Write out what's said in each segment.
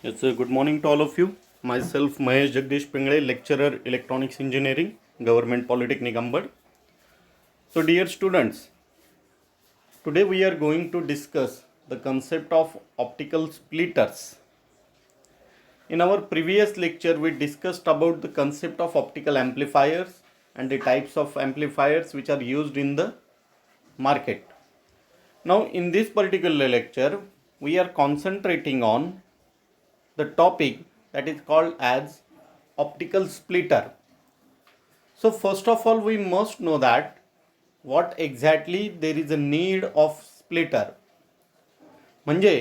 Yes, sir. Good morning to all of you. Myself, Mahesh Jagdish Pingle, lecturer, Electronics Engineering, Government Polytechnic Ambad. So, dear students, today we are going to discuss the concept of optical splitters. In our previous lecture, we discussed about the concept of optical amplifiers and the types of amplifiers which are used in the market. Now, in this particular lecture, we are concentrating on the topic that is called as optical splitter. So first of all, we must know that what exactly there is a need of splitter. म्हणजे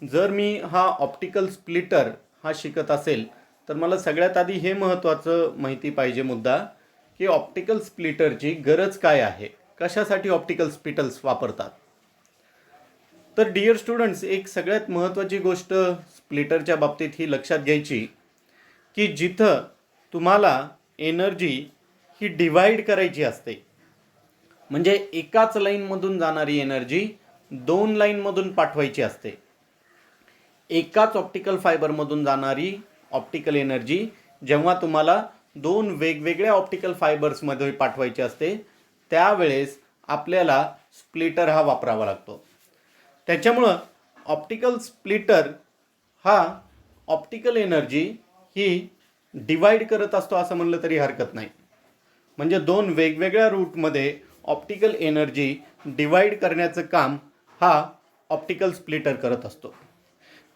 जर मी हा optical splitter हा शिकत असेल तर मला सगळ्यात आधी हे महत्त्वाचं माहिती पाहिजे मुद्दा की ऑप्टिकल स्प्लिटरची गरज काय आहे, कशासाठी ऑप्टिकल स्प्लिटर्स वापरतात. तर डिअर स्टुडंट्स, एक सगळ्यात महत्त्वाची गोष्ट स्प्लिटरच्या बाबतीत ही लक्षात घ्यायची की जिथं तुम्हाला एनर्जी ही डिवाइड करायची असते, म्हणजे एकाच लाईनमधून जाणारी एनर्जी दोन लाईनमधून पाठवायची असते. एकाच ऑप्टिकल फायबरमधून जाणारी ऑप्टिकल एनर्जी जेव्हा तुम्हाला दोन वेगवेगळ्या ऑप्टिकल फायबर्समध्ये पाठवायची असते त्यावेळेस आपल्याला स्प्लिटर हा वापरावा लागतो. त्याच्यामुळं ऑप्टिकल स्प्लिटर हा ऑप्टिकल एनर्जी ही डिवाइड करत असतो असं म्हणलं तरी हरकत नाही. म्हणजे दोन वेगवेगळ्या रूटमध्ये ऑप्टिकल एनर्जी डिवाइड करण्याचं काम हा ऑप्टिकल स्प्लिटर करत असतो.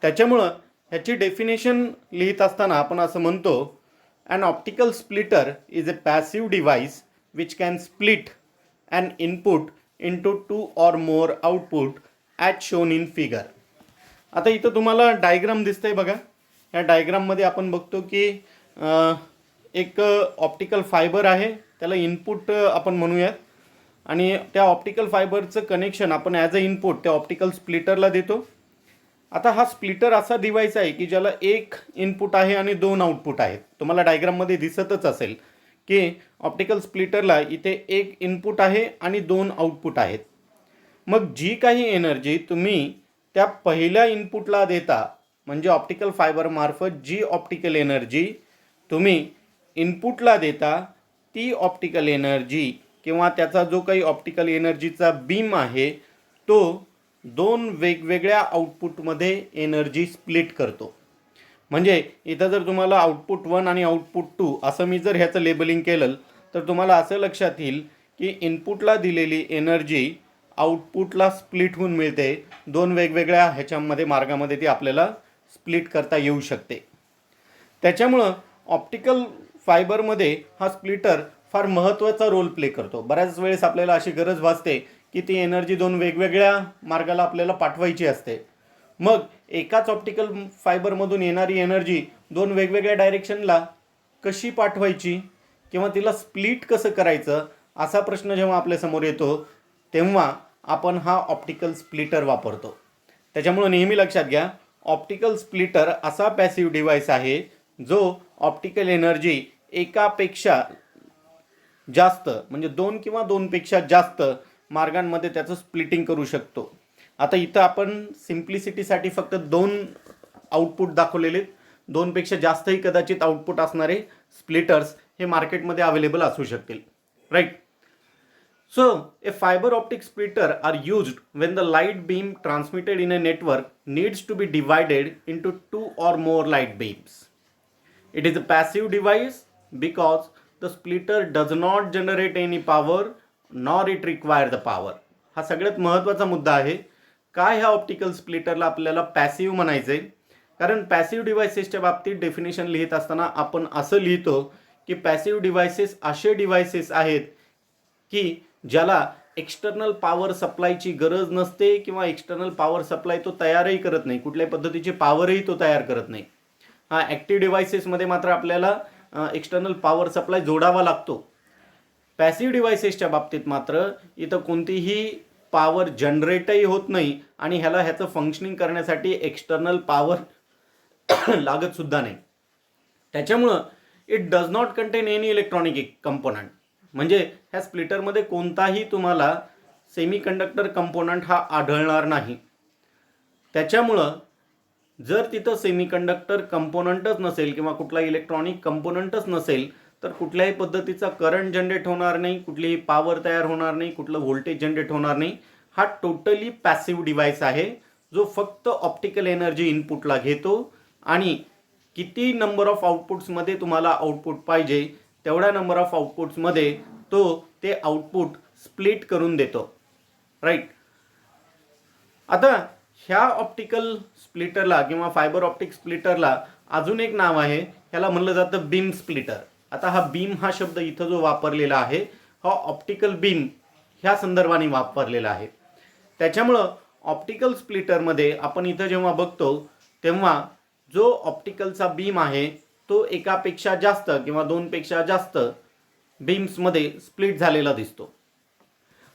त्याच्यामुळं ह्याची डेफिनेशन लिहित असताना आपण असं म्हणतो, an optical splitter is a passive device which can split an input into two or more output at shown in figure. आता इथं तुम्हाला डायग्राम दिसतंय बघा. या डायग्राममध्ये आपण बघतो की एक ऑप्टिकल फायबर आहे, त्याला इनपुट आपण म्हणूयात, आणि त्या ऑप्टिकल फायबरचं कनेक्शन आपण ॲज अ इनपुट त्या ऑप्टिकल स्प्लिटरला देतो. आता हा स्प्लिटर असा डिव्हाइस आहे की ज्याला एक इनपुट आहे आणि दोन आउटपुट आहेत. तुम्हाला डायग्राममध्ये दिसतच असेल की ऑप्टिकल स्प्लिटरला इथे एक इनपुट आहे आणि दोन आउटपुट आहेत. मग जी काही एनर्जी तुम्ही त्या पहिल्या इनपुटला देता, म्हणजे ऑप्टिकल फायबरमार्फत जी ऑप्टिकल एनर्जी तुम्ही इनपुटला देता, ती ऑप्टिकल एनर्जी किंवा त्याचा जो काही ऑप्टिकल एनर्जीचा बीम आहे तो दोन वेगवेगळ्या आउटपुटमध्ये एनर्जी स्प्लिट करतो. म्हणजे इथं जर तुम्हाला आउटपुट 1 आणि आउटपुट 2 असं मी जर ह्याचं लेबलिंग केलं तर तुम्हाला असं लक्षात येईल की इनपुटला दिलेली एनर्जी आउटपुटला स्प्लिट होऊन मिळते. दोन वेगवेगळ्या ह्याच्यामध्ये मार्गामध्ये ती आपल्याला स्प्लिट करता येऊ शकते. त्याच्यामुळं ऑप्टिकल फायबरमध्ये हा स्प्लिटर फार महत्त्वाचा रोल प्ले करतो. बऱ्याच वेळेस आपल्याला अशी गरज भासते की ती एनर्जी दोन वेगवेगळ्या मार्गाला आपल्याला पाठवायची असते. मग एकाच ऑप्टिकल फायबरमधून येणारी एनर्जी दोन वेगवेगळ्या डायरेक्शनला कशी पाठवायची किंवा तिला स्प्लिट कसं करायचं असा प्रश्न जेव्हा आपल्यासमोर येतो तेव्हा आपण हा ऑप्टिकल स्प्लिटर वापरतो. त्याच्यामुळे नेहमी लक्षात घ्या, ऑप्टिकल स्प्लिटर असा पॅसिव्ह डिव्हाइस आहे जो ऑप्टिकल एनर्जी एकापेक्षा जास्त, म्हणजे दोन किंवा दोनपेक्षा जास्त मार्गांमध्ये त्याचं स्प्लिटिंग करू शकतो. आता इथं आपण सिम्प्लिसिटीसाठी फक्त दोन आउटपुट दाखवलेले, दोनपेक्षा जास्तही कदाचित आउटपुट असणारे स्प्लिटर्स हे मार्केटमध्ये अवेलेबल असू शकतील, right. So, a fiber optic splitter are used when the light beam transmitted in a network needs to be divided into two or more light beams. It is a passive device because the splitter does not generate any power nor it requires the power. हा सगळ्यात महत्त्वाचा मुद्दा आहे. काय ह्या optical स्प्लिटरला आपल्याला passive म्हणायचं आहे? कारण पॅसिव्ह डिव्हाइसेसच्या बाबतीत डेफिनेशन लिहित असताना आपण असं लिहितो की पॅसिव्ह डिव्हाइसेस असे डिव्हाइसेस आहेत की ज्याला एक्सटर्नल पॉवर सप्लायची गरज नसते किंवा एक्सटर्नल पॉवर सप्लाय तो तयारही करत नाही, कुठल्याही पद्धतीची पॉवरही तो तयार करत नाही. हा ॲक्टिव्ह डिव्हाइसेसमध्ये मात्र आपल्याला एक्सटर्नल पॉवर सप्लाय जोडावा लागतो. पॅसिव्ह डिव्हाइसेसच्या बाबतीत मात्र इथं कोणतीही पॉवर जनरेटही होत नाही आणि ह्याचं फंक्शनिंग करण्यासाठी एक्सटर्नल पॉवर लागतसुद्धा नाही. त्याच्यामुळं it does not contain any electronic component, म्हणजे ह्या स्प्लिटरमध्ये कोणताही तुम्हाला सेमीकंडक्टर कंपोनंट हा आढळणार नाही. त्याच्यामुळं जर तिथं सेमीकंडक्टर कंपोनंटच नसेल किंवा कुठला इलेक्ट्रॉनिक कंपोनंटच नसेल तर कुठल्याही पद्धतीचा करंट जनरेट होणार नाही, कुठलीही पॉवर तयार होणार नाही, कुठलं व्होल्टेज जनरेट होणार नाही. हा टोटली पॅसिव्ह डिव्हाइस आहे जो फक्त ऑप्टिकल एनर्जी इनपुटला घेतो आणि किती नंबर ऑफ आउटपुट्समध्ये तुम्हाला आउटपुट पाहिजे तेवढ्या नंबर ऑफ आउटपुट्समध्ये तो ते आउटपुट स्प्लिट करून देतो. राईट. आता ह्या ऑप्टिकल स्प्लिटरला किंवा फायबर ऑप्टिक स्प्लिटरला अजून एक नाव आहे, ह्याला म्हणलं जातं बीम स्प्लिटर. आता हा बीम हा शब्द इथं जो वापरलेला आहे हा ऑप्टिकल बीम ह्या संदर्भाने वापरलेला आहे. त्याच्यामुळं ऑप्टिकल स्प्लिटरमध्ये आपण इथं जेव्हा बघतो तेव्हा जो ऑप्टिकलचा बीम आहे तो एकापेक्षा जास्त किंवा दोनपेक्षा जास्त बीम्समध्ये स्प्लिट झालेला दिसतो.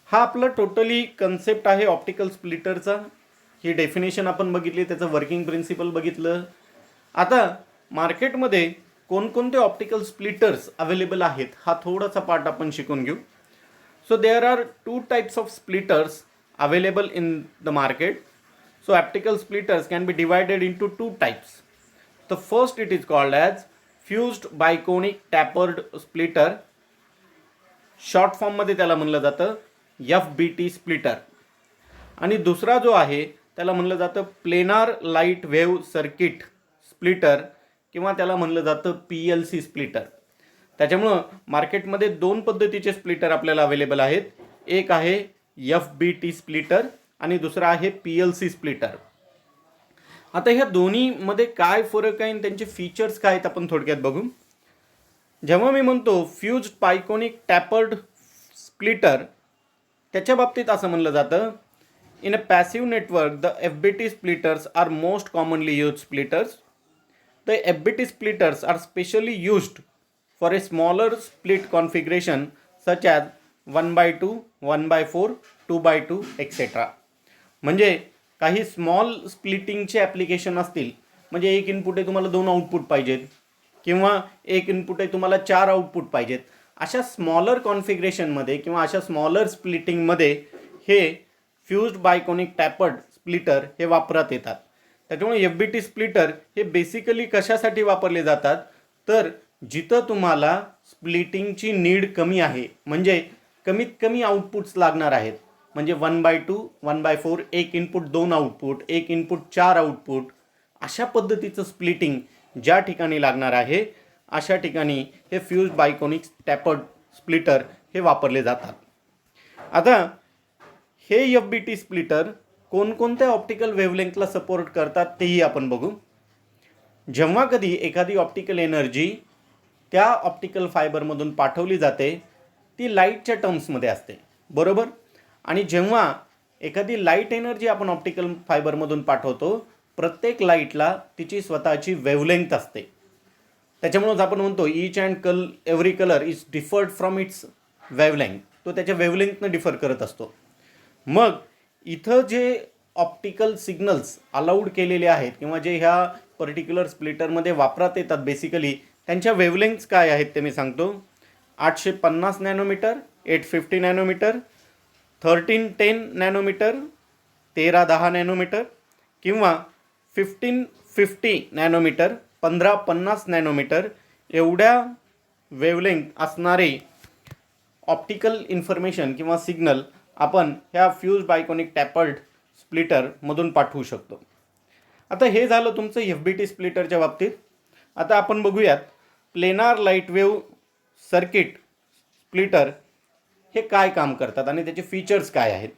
हा आपलं टोटली कन्सेप्ट आहे ऑप्टिकल स्प्लिटरचा. ही डेफिनेशन आपण बघितली, त्याचं वर्किंग प्रिन्सिपल बघितलं. आता मार्केटमध्ये कोणकोणते ऑप्टिकल स्प्लिटर्स अवेलेबल आहेत हा थोडासा पार्ट आपण शिकून घेऊ. So there are 2 types of splitters available in the market. So optical splitters can be divided into 2 types. The first it is called as fused biconic tapered splitter. Short form मध्ये त्याला म्हणलं जातं FBT splitter. आणि दुसरा जो आहे त्याला म्हणलं जातं planar light wave circuit splitter किंवा त्याला म्हणलं जातं PLC स्प्लिटर. त्याच्यामुळं मार्केटमध्ये 2 पद्धतीचे स्प्लिटर आपल्याला अवेलेबल आहेत. एक आहे FBT स्प्लिटर आणि दुसरा आहे PLC स्प्लिटर. आता ह्या दोन्हीमध्ये काय फरक आहे आणि त्यांचे फीचर्स काय आहेत आपण थोडक्यात बघू. जेव्हा मी म्हणतो फ्यूज्ड बायकोनिक टॅपर्ड स्प्लिटर त्याच्या बाबतीत असं म्हणलं जातं in a passive network the FBT splitters are most commonly used splitters. The FBT splitters are specially used for a smaller split configuration such as 1/2, 1/4, 2/2 etcetera. म्हणजे काही स्मॉल स्प्लिटिंगचे ॲप्लिकेशन असतील, म्हणजे एक इनपुट आहे तुम्हाला 2 आउटपुट पाहिजेत किंवा एक इनपुट आहे तुम्हाला 4 आउटपुट पाहिजेत, अशा स्मॉलर कॉन्फिगरेशनमध्ये किंवा अशा स्मॉलर स्प्लिटिंगमध्ये हे फ्यूज्ड बायकोनिक टॅपर्ड स्प्लिटर हे वापरात येतात. त्याच्यामुळे FBT स्प्लिटर हे बेसिकली कशासाठी वापरले जातात तर जिथं तुम्हाला स्प्लिटिंगची नीड कमी आहे, म्हणजे कमीत कमी आउटपुट्स लागणार आहेत, म्हणजे 1/2, 1/4, एक इनपुट 2 आउटपुट, एक इनपुट 4 आउटपुट, अशा पद्धतीचं स्प्लिटिंग ज्या ठिकाणी लागणार आहे अशा ठिकाणी हे फ्यूज्ड बायकोनिक टॅपर्ड स्प्लिटर हे वापरले जातात. आता हे FBT स्प्लिटर कोणकोणत्या ऑप्टिकल वेव्हलेंथला सपोर्ट करतात तेही आपण बघू. जेव्हा कधी एखादी ऑप्टिकल एनर्जी त्या ऑप्टिकल फायबरमधून पाठवली जाते ती लाईटच्या टर्म्समध्ये असते, बरोबर. आणि जेव्हा एखादी लाईट एनर्जी आपण ऑप्टिकल फायबरमधून पाठवतो प्रत्येक लाईटला तिची स्वतःची वेव्हलेंथ असते. त्याच्यामुळेच आपण म्हणतो each and every colour is deferred from its wavelength. तो त्याच्या वेव्हलेंथनं डिफर करत असतो. मग इथं जे ऑप्टिकल सिग्नल्स अलाउड केलेले आहेत किंवा जे ह्या पर्टिक्युलर स्प्लिटरमध्ये वापरात येतात बेसिकली त्यांच्या वेव्हलेंथ्स काय आहेत ते मी सांगतो. 850 नॅनोमीटर, 850 नॅनोमीटर, 1310 नॅनोमीटर, 1310 नॅनोमीटर किंवा 1550 नॅनोमीटर, 1550 नॅनोमीटर एवढ्या वेव्हलेंथ असणारे ऑप्टिकल इन्फॉर्मेशन किंवा सिग्नल आपण ह्या फ्यूज्ड बायकोनिक टॅपर्ड स्प्लिटरमधून पाठवू शकतो. आता हे झालं तुमचं FBT स्प्लिटरच्या बाबतीत. आता आपण बघूयात planar light wave circuit splitter हे काय काम करतात आणि त्याचे फीचर्स काय आहेत.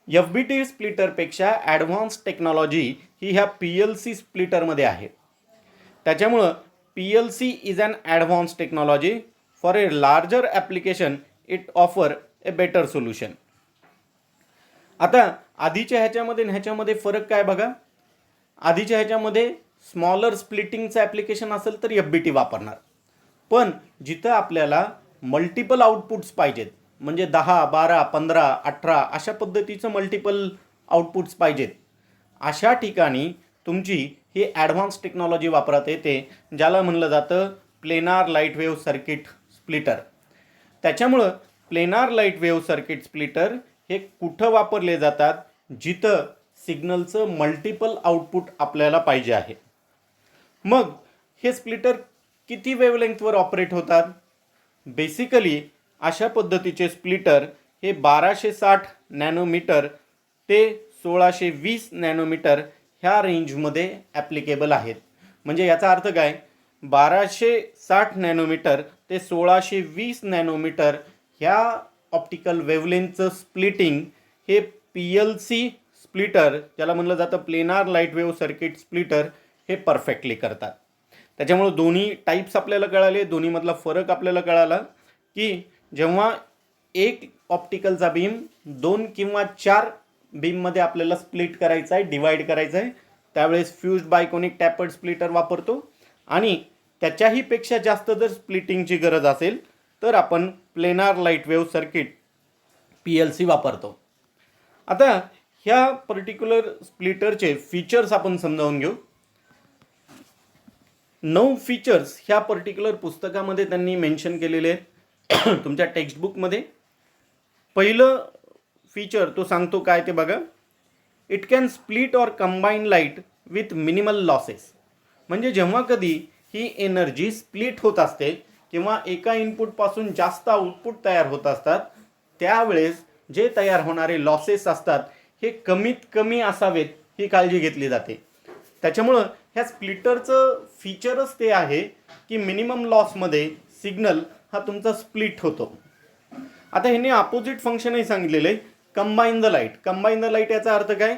FBT स्प्लिटरपेक्षा ॲडव्हान्स टेक्नॉलॉजी ही ह्या PLC स्प्लिटरमध्ये आहे. त्याच्यामुळं PLC is an advance technology for a larger application. It offer a better solution. आता आधीच्या ह्याच्यामध्ये फरक काय बघा. आधीच्या ह्याच्यामध्ये स्मॉलर स्प्लिटिंगचं ॲप्लिकेशन असेल तर FBT वापरणार, पण जिथं आपल्याला मल्टिपल आउटपुट्स पाहिजेत म्हणजे 10, 12, 15, 18 अशा पद्धतीचं मल्टिपल आउटपुट्स पाहिजेत अशा ठिकाणी तुमची ही ॲडव्हान्स टेक्नॉलॉजी वापरात येते ज्याला म्हणलं जातं planar light wave circuit splitter. त्याच्यामुळं planar light wave circuit splitter हे कुठं वापरले जातात जिथं सिग्नलचं मल्टिपल आउटपुट आपल्याला पाहिजे आहे. मग हे स्प्लिटर किती वेव्हलेंथवर ऑपरेट होतात? बेसिकली अशा पद्धतीचे स्प्लिटर हे 1260 नॅनोमीटर ते 1620 नॅनोमीटर ह्या रेंजमध्ये ॲप्लिकेबल आहेत. म्हणजे याचा अर्थ काय? 1260 नॅनोमीटर ते 1620 नॅनोमीटर ह्या ऑप्टिकल वेव्हलेंथचं स्प्लिटिंग हे PLC स्प्लिटर, ज्याला म्हणलं जातं planar light wave circuit splitter, हे परफेक्टली करतात. त्याच्यामुळे दोन्ही टाईप्स आपल्याला कळाले, दोन्हीमधला फरक आपल्याला कळाला की जेव्हा एक ऑप्टिकलचा बीम 2 किंवा 4 बीममध्ये आपल्याला स्प्लिट करायचा आहे, डिवाइड करायचा आहे, त्यावेळेस फ्यूज्ड बायकोनिक टॅपर्ड स्प्लिटर वापरतो. आणि त्याच्याही पेक्षा जास्त जर स्प्लिटिंगची गरज असेल तर आपण planar light wave circuit PLC वापरतो. आता ह्या पर्टिक्युलर स्प्लिटरचे फीचर्स आपण समजावून घेऊ. 9 फीचर्स ह्या पर्टिक्युलर पुस्तकामध्ये त्यांनी मेन्शन केलेले आहेत तुमच्या टेक्स्टबुकमध्ये. पहिलं फीचर तो सांगतो काय ते बघा. It can split or combine light with minimal losses. म्हणजे जेव्हा कधी ही एनर्जी स्प्लिट होत असते किंवा एका इनपुटपासून जास्त आउटपुट तयार होत असतात, त्यावेळेस जे तयार होणारे लॉसेस असतात हे कमीत कमी असावेत ही काळजी घेतली जाते. त्याच्यामुळं ह्या स्प्लिटरचं फीचरच ते आहे की मिनिमम लॉसमध्ये सिग्नल हा तुमचा स्प्लिट होतो. आता ह्यांनी अपोजिट फंक्शनही सांगितलेलं आहे, combine the light. Combine the light याचा अर्थ काय?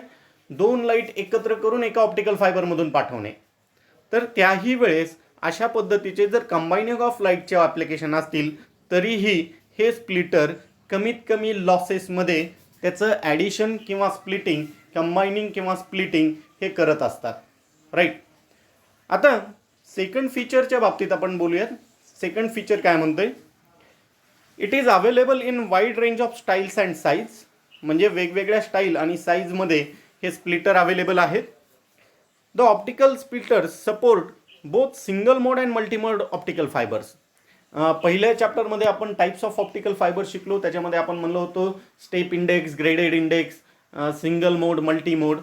2 लाईट एकत्र करून एका ऑप्टिकल फायबरमधून पाठवणे. तर त्याही वेळेस अशा पद्धतीचे जर कंबाईनिंग ऑफ लाईटचे ॲप्लिकेशन असतील तरीही हे स्प्लिटर कमीत कमी लॉसेसमध्ये त्याचं ॲडिशन किंवा स्प्लिटिंग, कंबायनिंग किंवा स्प्लिटिंग हे करत असतात. राईट. आता सेकंड फीचरच्या बाबतीत आपण बोलूयात. सेकंड फीचर काय म्हणतोय? It is available in wide range of styles and size. म्हणजे वेगवेगळ्या स्टाईल आणि साईजमध्ये हे स्प्लिटर अवेलेबल आहेत. The optical splitters support both single mode and multi mode optical fibres. पहिल्या चॅप्टरमध्ये आपण टाईप्स ऑफ ऑप्टिकल फायबर शिकलो. त्याच्यामध्ये आपण म्हणलो होतो step index, graded index, single mode, multi mode.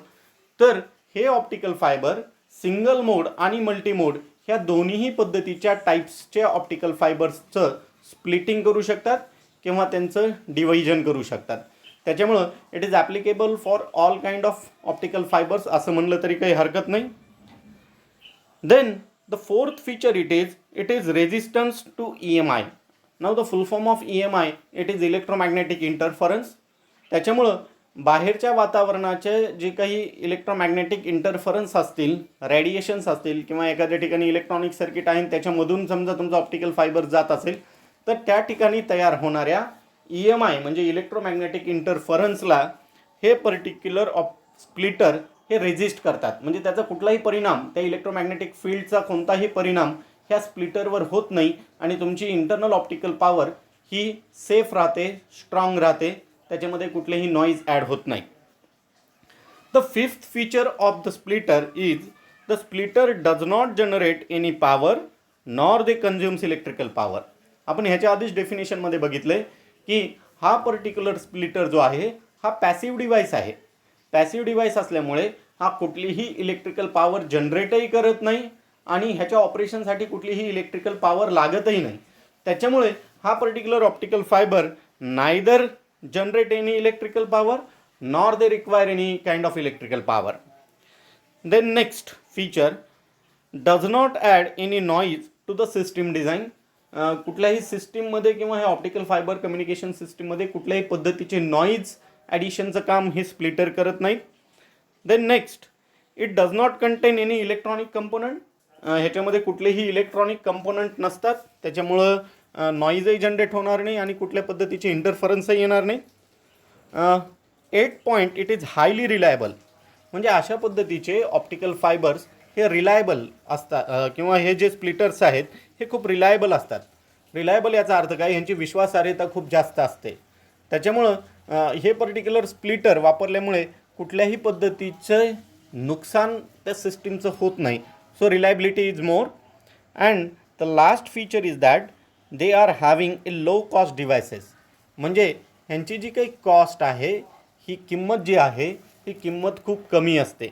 तर हे ऑप्टिकल फायबर सिंगल मोड आणि मल्टी मोड ह्या दोन्हीही पद्धतीच्या टाईप्सचे ऑप्टिकल फायबर्सचं स्प्लिटिंग करू शकतात किंवा त्यांचं डिव्हिजन करू शकतात. त्याच्यामुळं it is applicable for all kind of optical fibers असं म्हणलं तरी काही हरकत नाही. Then the fourth feature it is resistance to EMI. Now the full form of EMI, it is electromagnetic interference. त्याच्यामुळं बाहेरच्या वातावरणाचे जे काही इलेक्ट्रोमॅग्नेटिक इंटरफरन्स असतील, रेडिएशन्स असतील किंवा एखाद्या ठिकाणी इलेक्ट्रॉनिक सर्किट आहे त्याच्यामधून समजा तुमचा ऑप्टिकल फायबर जात असेल तर त्या ठिकाणी तयार होणाऱ्या EMI म्हणजे इलेक्ट्रोमॅग्नेटिक इंटरफरन्सला हे पर्टिक्युलर स्प्लिटर हे रेजिस्ट करतात. म्हणजे त्याचा कुठलाही परिणाम, त्या इलेक्ट्रोमॅग्नेटिक फील्डचा कोणताही परिणाम ह्या स्प्लिटरवर होत नाही आणि तुमची इंटरनल ऑप्टिकल पॉवर ही सेफ राहते, स्ट्रॉंग राहते, त्याच्यामध्ये कुठलेही नॉईज ॲड होत नाही. The fifth feature of the splitter is the splitter does not generate any power nor they consumes electrical power. आपण ह्याच्या आधीच डेफिनेशनमध्ये बघितले की हा पर्टिक्युलर स्प्लिटर जो आहे हा पॅसिव्ह डिव्हाइस आहे. पॅसिव्ह डिव्हाइस असल्यामुळे हा कुठलीही इलेक्ट्रिकल पॉवर जनरेटही करत नाही आणि ह्याच्या ऑपरेशनसाठी कुठलीही इलेक्ट्रिकल पॉवर लागतही नाही. त्याच्यामुळे हा particular optical fiber neither generate any electrical power nor they require any kind of electrical power. Then next feature does not add any noise to the system design. कुठल्याही सिस्टीममध्ये किंवा हे ऑप्टिकल फायबर कम्युनिकेशन सिस्टीममध्ये कुठल्याही पद्धतीचे noise ॲडिशनचं काम हे splitter करत नाहीत. Then next it does not contain any electronic component. ह्याच्यामध्ये कुठलेही इलेक्ट्रॉनिक कंपोनंट नसतात, त्याच्यामुळं नॉईजही जनरेट होणार नाही आणि कुठल्या पद्धतीचे इंटरफरन्सही येणार नाही. 8 point it is highly reliable. म्हणजे अशा पद्धतीचे ऑप्टिकल फायबर्स हे रिलायबल असतात किंवा हे जे स्प्लिटर्स आहेत हे खूप रिलायबल असतात. रिलायबल याचा अर्थ काय? यांची विश्वासार्हता खूप जास्त असते. त्याच्यामुळं हे पर्टिक्युलर स्प्लिटर वापरल्यामुळे कुठल्याही पद्धतीचं नुकसान त्या सिस्टीमचं होत नाही. So reliability is more. And the last feature is that they are having A low cost devices. म्हणजे ह्यांची जी काही कॉस्ट आहे, ही किंमत जी आहे ही किंमत खूप कमी असते.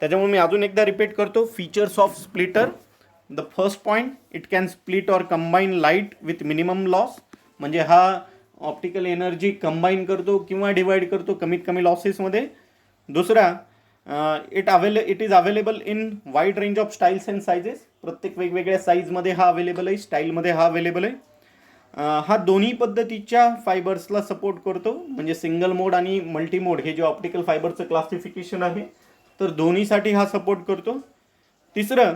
त्याच्यामुळे मी अजून एकदा रिपीट करतो. Features of splitter. The first point, it can split or combine light with minimum loss. म्हणजे हा ऑप्टिकल एनर्जी कंबाईन करतो किंवा डिवाइड करतो कमीत कमी लॉसेसमध्ये. दुसरा, it is available in wide range of styles and sizes. प्रत्येक वेगवेगळ्या साईजमध्ये हा अवेलेबल आहे, स्टाईलमध्ये हा अवेलेबल आहे. हा दोन्ही पद्धतीच्या फायबर्सला सपोर्ट करतो. म्हणजे सिंगल मोड आणि मल्टी मोड हे जे ऑप्टिकल फायबरचं क्लासिफिकेशन आहे, तर दोन्हीसाठी हा सपोर्ट करतो. तिसरं,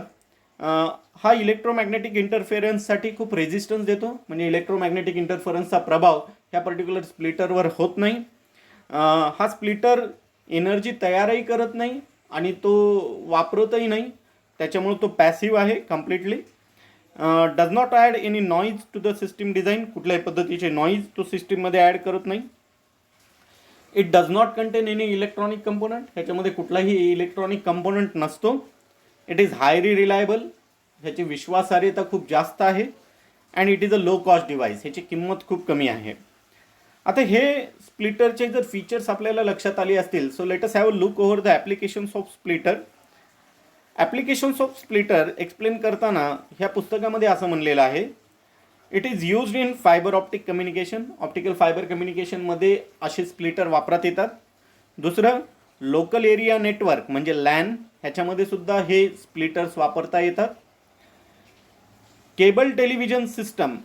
हा इलेक्ट्रोमॅग्नेटिक इंटरफेरन्ससाठी खूप रेझिस्टन्स देतो. म्हणजे इलेक्ट्रोमॅग्नेटिक इंटरफरन्सचा प्रभाव ह्या पर्टिक्युलर स्प्लिटरवर होत नाही. हा स्प्लिटर एनर्जी तयारही करत नाही आणि तो वापरतही नाही. त्याच्यामुळे तो पॅसिव्ह आहे completely. Does not add any noise to the system design. कुठल्याही पद्धतीचे नॉईज तो सिस्टीममध्ये ॲड करत नाही. It does not contain any electronic component. ह्याच्यामध्ये कुठलाही इलेक्ट्रॉनिक कंपोनंट नसतो. It is highly reliable. ह्याची विश्वासार्हता खूप जास्त आहे. And it is a low cost device. ह्याची किंमत खूप कमी आहे. आता हे स्प्लिटरचे जर फीचर्स आपल्याला लक्षात आले असतील, so let us have a look over the applications of splitter. Applications of splitter explain करताना ह्या पुस्तकामध्ये असं म्हणलेलं आहे, it is used in fibre optic communication. Optical fibre कम्युनिकेशनमध्ये असे स्प्लिटर वापरात येतात. दुसरं, लोकल एरिया नेटवर्क म्हणजे लॅन, ह्याच्यामध्ये सुद्धा हे स्प्लिटर्स वापरता येतात. केबल टेलिव्हिजन सिस्टम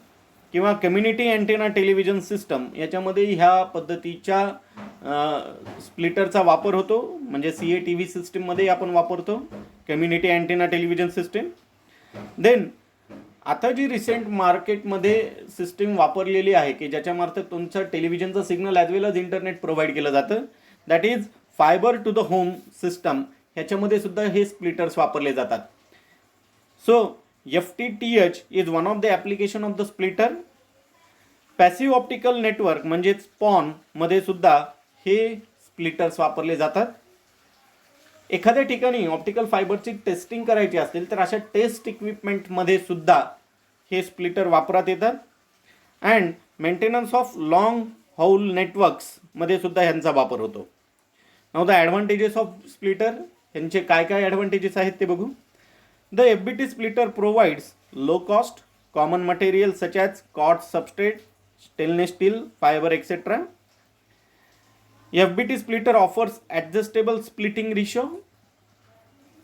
किंवा कम्युनिटी अँटेना टेलिव्हिजन सिस्टम याच्यामध्ये ह्या पद्धतीच्या स्प्लिटरचा वापर होतो. म्हणजे CATV सिस्टीममध्ये आपण वापरतो community antenna television system. Then आता जी रिसेंट मार्केटमध्ये सिस्टीम वापरलेली आहे की ज्याच्यामार्फत तुमचं टेलिव्हिजनचं signal as well as internet provide केलं जातं, that is fiber to the home system. ह्याच्यामध्ये सुद्धा हे स्प्लिटर्स वापरले जातात. So FTTH is one of the application of the splitter. Passive optical network म्हणजेच PON मध्ये सुद्धा हे स्प्लिटर्स वापरले जातात. एखाद्या ठिकाणी ऑप्टिकल फायबरची टेस्टिंग करायची असेल तर अशा टेस्ट इक्विपमेंटमध्ये सुद्धा हे स्प्लिटर वापरात येतात. And maintenance of long haul नेटवर्क्समध्ये सुद्धा ह्यांचा वापर होतो. Now the advantages of splitter. ह्यांचे काय काय ॲडव्हान्टेजेस आहेत ते बघू. The FBT splitter provides low cost, common materials such as quartz substrate, stainless steel, fiber, etc. FBT splitter offers adjustable splitting ratio.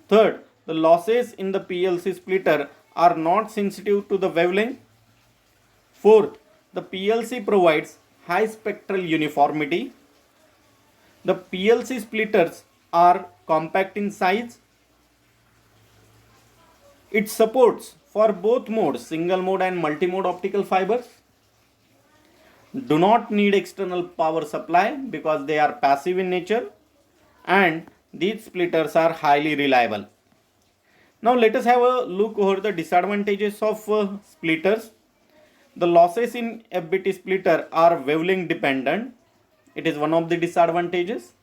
Third, the losses in the PLC splitter are not sensitive to the wavelength. Fourth, the PLC provides high spectral uniformity. The PLC splitters are compact in size. It supports for both modes, single mode and multi-mode optical fibers. Do not need external power supply because they are passive in nature, and these splitters are highly reliable. Now let us have a look over the disadvantages of splitters. The losses in FBT splitter are wavelength dependent. It is one of the disadvantages.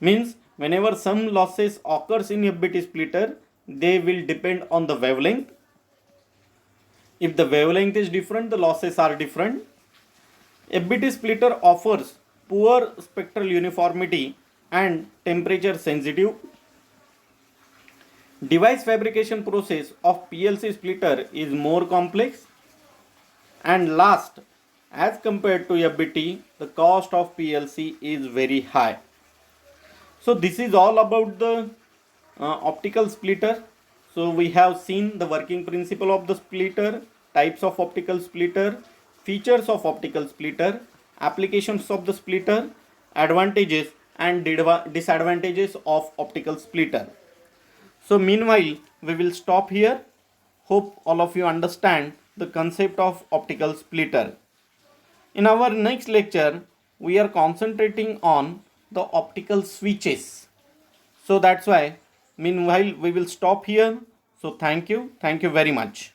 Means whenever some losses occurs in FBT splitter, they will depend on the wavelength. If the wavelength is different, the losses are different. FBT splitter offers poor spectral uniformity and temperature sensitive. Device fabrication process of PLC splitter is more complex. And last, as compared to FBT, the cost of PLC is very high. So this is all about the optical splitter. So we have seen the working principle of the splitter, types of optical splitter, features of optical splitter, applications of the splitter, advantages and disadvantages of optical splitter. So meanwhile we will stop here. Hope all of you understand the concept of optical splitter. In our next lecture we are concentrating on the optical switches. So that's why meanwhile we will stop here. So thank you very much.